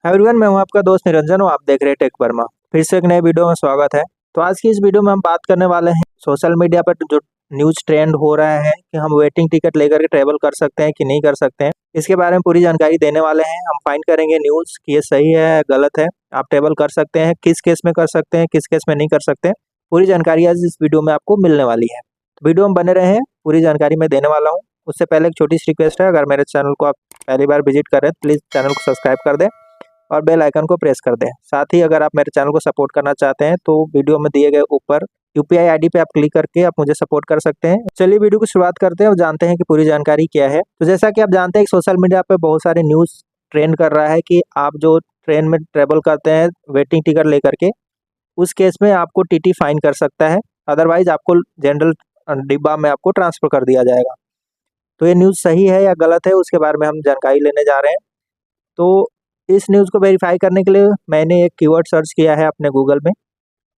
Everyone, मैं हूं आपका दोस्त निरंजन और आप देख रहे हैं टेक वर्मा। फिर से एक नए वीडियो में स्वागत है। तो आज की इस वीडियो में हम बात करने वाले हैं सोशल मीडिया पर जो न्यूज़ ट्रेंड हो रहा है कि हम वेटिंग टिकट लेकर के ट्रैवल कर सकते हैं कि नहीं कर सकते हैं। इसके बारे में पूरी जानकारी देने वाले हैं। हम फाइंड करेंगे न्यूज़ कि ये सही है या गलत है, आप ट्रैवल कर सकते हैं, किस केस में कर सकते हैं, किस केस में नहीं कर सकते। पूरी जानकारी आज इस वीडियो में आपको मिलने वाली है, तो वीडियो में बने रहे हैं। पूरी जानकारी मैं देने वाला हूँ। उससे पहले एक छोटी सी रिक्वेस्ट है, अगर मेरे चैनल को आप पहली बार विजिट कर रहे हैं प्लीज़ चैनल को सब्सक्राइब कर दें और बेल आइकन को प्रेस कर दें। साथ ही अगर आप मेरे चैनल को सपोर्ट करना चाहते हैं तो वीडियो में दिए गए ऊपर यूपीआई आईडी पे आप क्लिक करके आप मुझे सपोर्ट कर सकते हैं। चलिए वीडियो की शुरुआत करते हैं और जानते हैं कि पूरी जानकारी क्या है। तो जैसा कि आप जानते हैं कि सोशल मीडिया पे बहुत सारे न्यूज़ ट्रेंड कर रहा है कि आप जो ट्रेन में ट्रेवल करते हैं वेटिंग टिकट लेकर के, उस केस में आपको टीटी फाइन कर सकता है, अदरवाइज आपको जनरल डिब्बा में आपको ट्रांसफर कर दिया जाएगा। तो ये न्यूज़ सही है या गलत है उसके बारे में हम जानकारी लेने जा रहे हैं। तो इस न्यूज़ को वेरीफाई करने के लिए मैंने एक कीवर्ड सर्च किया है अपने गूगल में।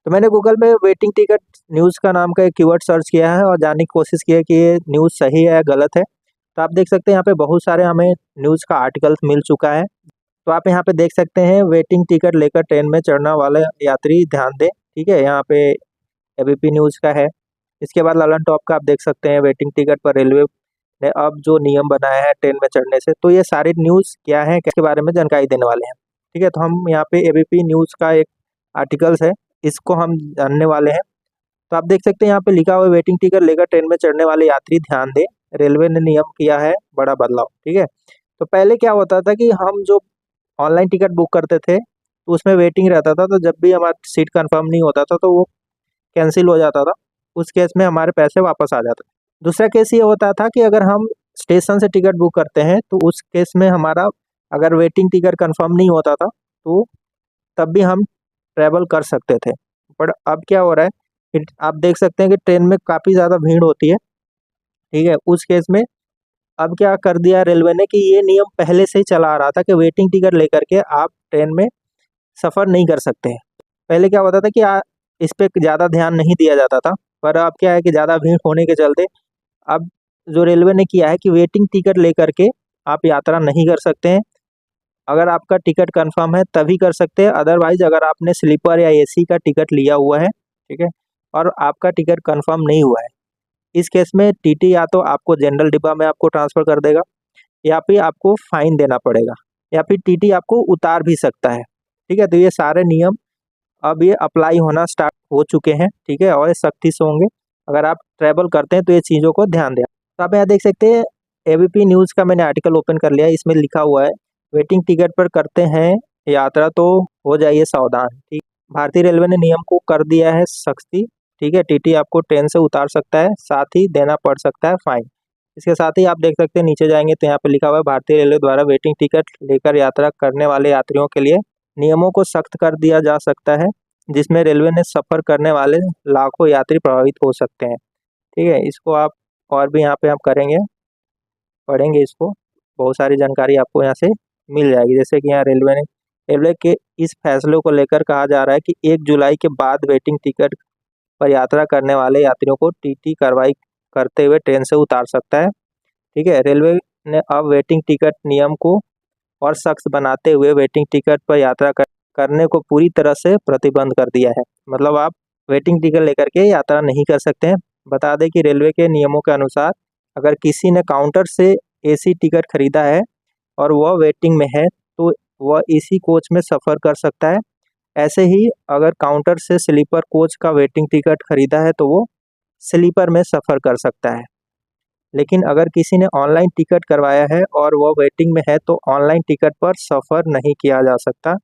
तो मैंने गूगल में वेटिंग टिकट न्यूज़ का नाम का एक कीवर्ड सर्च किया है और जानने की कोशिश की है कि ये न्यूज़ सही है या गलत है। तो आप देख सकते हैं यहाँ पे बहुत सारे हमें न्यूज़ का आर्टिकल्स मिल चुका है। तो आप यहाँ पे देख सकते हैं वेटिंग टिकट लेकर ट्रेन में चढ़ने वाले यात्री ध्यान दें। ठीक है, यहाँ पे एबीपी न्यूज़ का है। इसके बाद ललन टॉप का आप देख सकते हैं वेटिंग टिकट पर रेलवे ने अब जो नियम बनाया है ट्रेन में चढ़ने से। तो ये सारे न्यूज़ क्या है, इसके बारे में जानकारी देने वाले हैं। ठीक है, तो हम यहाँ पे एबीपी न्यूज़ का एक आर्टिकल्स है, इसको हम जानने वाले हैं। तो आप देख सकते हैं यहाँ पे लिखा हुआ है वेटिंग टिकट लेकर ट्रेन में चढ़ने वाले यात्री ध्यान दें, रेलवे ने नियम किया है बड़ा बदलाव। ठीक है, तो पहले क्या होता था कि हम जो ऑनलाइन टिकट बुक करते थे तो उसमें वेटिंग रहता था, तो जब भी हमारा सीट कंफर्म नहीं होता था तो वो कैंसिल हो जाता था। उस केस में हमारे पैसे वापस आ जाते थे। दूसरा केस ये होता था कि अगर हम स्टेशन से टिकट बुक करते हैं तो उस केस में हमारा अगर वेटिंग टिकट कंफर्म नहीं होता था तो तब भी हम ट्रैवल कर सकते थे। पर अब क्या हो रहा है कि आप देख सकते हैं कि ट्रेन में काफ़ी ज़्यादा भीड़ होती है। ठीक है, उस केस में अब क्या कर दिया रेलवे ने कि ये नियम पहले से ही चला आ रहा था कि वेटिंग टिकट लेकर के आप ट्रेन में सफ़र नहीं कर सकते हैं। पहले क्या होता था कि इस पे ज़्यादा ध्यान नहीं दिया जाता था, पर अब क्या है कि ज़्यादा भीड़ होने के चलते अब जो रेलवे ने किया है कि वेटिंग टिकट लेकर के आप यात्रा नहीं कर सकते हैं। अगर आपका टिकट कंफर्म है तभी कर सकते हैं, अदरवाइज अगर आपने स्लीपर या एसी का टिकट लिया हुआ है, ठीक है, और आपका टिकट कंफर्म नहीं हुआ है, इस केस में टीटी या तो आपको जनरल डिब्बा में आपको ट्रांसफ़र कर देगा या फिर आपको फाइन देना पड़ेगा या फिर टीटी आपको उतार भी सकता है। ठीक है, तो ये सारे नियम अब ये अप्लाई होना स्टार्ट हो चुके हैं। ठीक है, और ये सख्ती से होंगे। अगर आप ट्रैवल करते हैं तो ये चीज़ों को ध्यान दें। तो आप यहाँ देख सकते हैं एबीपी न्यूज़ का मैंने आर्टिकल ओपन कर लिया है। इसमें लिखा हुआ है वेटिंग टिकट पर करते हैं यात्रा तो हो जाइए सावधान। ठीक, भारतीय रेलवे ने नियम को कर दिया है सख्ती। ठीक है, टीटी आपको ट्रेन से उतार सकता है, साथ ही देना पड़ सकता है फाइन। इसके साथ ही आप देख सकते हैं नीचे जाएंगे तो यहाँ पे लिखा हुआ है भारतीय रेलवे द्वारा वेटिंग टिकट लेकर यात्रा करने वाले यात्रियों के लिए नियमों को सख्त कर दिया जा सकता है, जिसमें रेलवे ने सफ़र करने वाले लाखों यात्री प्रभावित हो सकते हैं। ठीक है, इसको आप और भी यहाँ पे आप करेंगे, पढ़ेंगे इसको, बहुत सारी जानकारी आपको यहाँ से मिल जाएगी। जैसे कि यहाँ रेलवे के इस फैसले को लेकर कहा जा रहा है कि 1 जुलाई के बाद वेटिंग टिकट पर यात्रा करने वाले यात्रियों को टीटी कार्रवाई करते हुए ट्रेन से उतार सकता है। ठीक है, रेलवे ने अब वेटिंग टिकट नियम को और सख्त बनाते हुए वेटिंग टिकट पर यात्रा करने को पूरी तरह से प्रतिबंध कर दिया है। मतलब आप वेटिंग टिकट लेकर के यात्रा नहीं कर सकते हैं। बता दें कि रेलवे के नियमों के अनुसार अगर किसी ने काउंटर से एसी टिकट खरीदा है और वह वेटिंग में है तो वह इसी कोच में सफ़र कर सकता है। ऐसे ही अगर काउंटर से स्लीपर कोच का वेटिंग टिकट खरीदा है तो वो स्लीपर में सफ़र कर सकता है। लेकिन अगर किसी ने ऑनलाइन टिकट करवाया है और वो वेटिंग में है तो ऑनलाइन टिकट पर सफ़र नहीं किया जा सकता,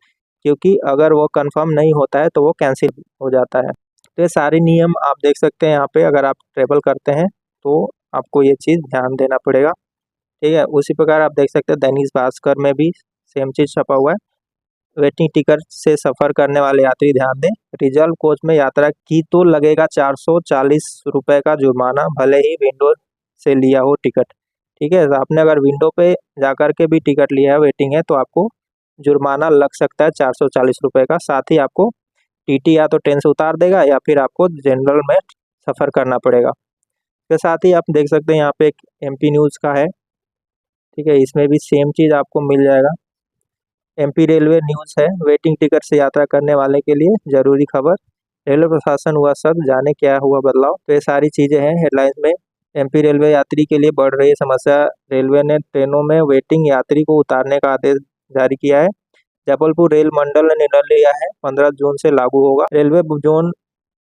क्योंकि अगर वो कंफर्म नहीं होता है तो वो कैंसिल हो जाता है। तो ये सारे नियम आप देख सकते हैं यहाँ पे, अगर आप ट्रैवल करते हैं तो आपको ये चीज़ ध्यान देना पड़ेगा। ठीक है, उसी प्रकार आप देख सकते हैं दैनिक भास्कर में भी सेम चीज़ छपा हुआ है। वेटिंग टिकट से सफ़र करने वाले यात्री ध्यान दें, रिजर्व कोच में यात्रा की तो लगेगा 440 रुपये का जुर्माना, भले ही विंडो से लिया हो टिकट। ठीक है, तो आपने अगर विंडो पे जाकर के भी टिकट लिया है, वेटिंग है, तो आपको जुर्माना लग सकता है 440 रुपये का। साथ ही आपको टीटी या तो ट्रेन से उतार देगा या फिर आपको जनरल में सफ़र करना पड़ेगा। इसके साथ ही आप देख सकते हैं यहाँ पे एक एमपी न्यूज़ का है। ठीक है, इसमें भी सेम चीज़ आपको मिल जाएगा। एमपी रेलवे न्यूज़ है, वेटिंग टिकट से यात्रा करने वाले के लिए जरूरी खबर, रेलवे प्रशासन हुआ सख्त, जाने क्या हुआ बदलाव। तो ये सारी चीज़ें हैं हेडलाइंस में। एमपी रेलवे यात्री के लिए बढ़ रही समस्या, रेलवे ने ट्रेनों में वेटिंग यात्री को उतारने का आदेश जारी किया है। जबलपुर रेल मंडल ने निर्णय लिया है, 15 जून से लागू होगा। रेलवे जोन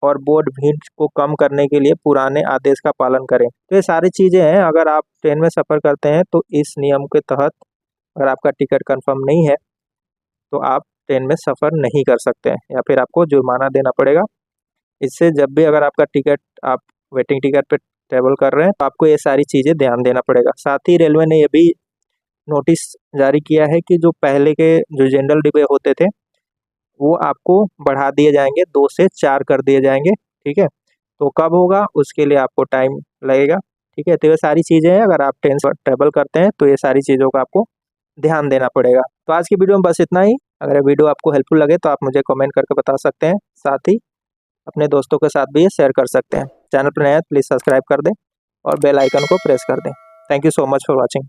और बोर्ड भीड़ को कम करने के लिए पुराने आदेश का पालन करें। तो ये सारी चीज़ें हैं, अगर आप ट्रेन में सफ़र करते हैं तो इस नियम के तहत अगर आपका टिकट कंफर्म नहीं है तो आप ट्रेन में सफ़र नहीं कर सकते हैं या फिर आपको जुर्माना देना पड़ेगा। इससे जब भी अगर आपका टिकट आप वेटिंग टिकट पे ट्रेवल कर रहे हैं तो आपको ये सारी चीज़ें ध्यान देना पड़ेगा। साथ ही रेलवे ने ये भी नोटिस जारी किया है कि जो पहले के जो जनरल डिब्बे होते थे वो आपको बढ़ा दिए जाएंगे, 2 से 4 कर दिए जाएंगे। ठीक है, तो कब होगा उसके लिए आपको टाइम लगेगा। ठीक है, तो ये सारी चीज़ें हैं, अगर आप ट्रेन से ट्रेवल करते हैं तो ये सारी चीज़ों का आपको ध्यान देना पड़ेगा। तो आज की वीडियो में बस इतना ही। अगर ये वीडियो आपको हेल्पफुल लगे तो आप मुझे कमेंट करके बता सकते हैं, साथ ही अपने दोस्तों के साथ भी ये शेयर कर सकते हैं। चैनल पर नया है प्लीज़ सब्सक्राइब कर दें और बेल आइकन को प्रेस कर दें। Thank you so much for watching.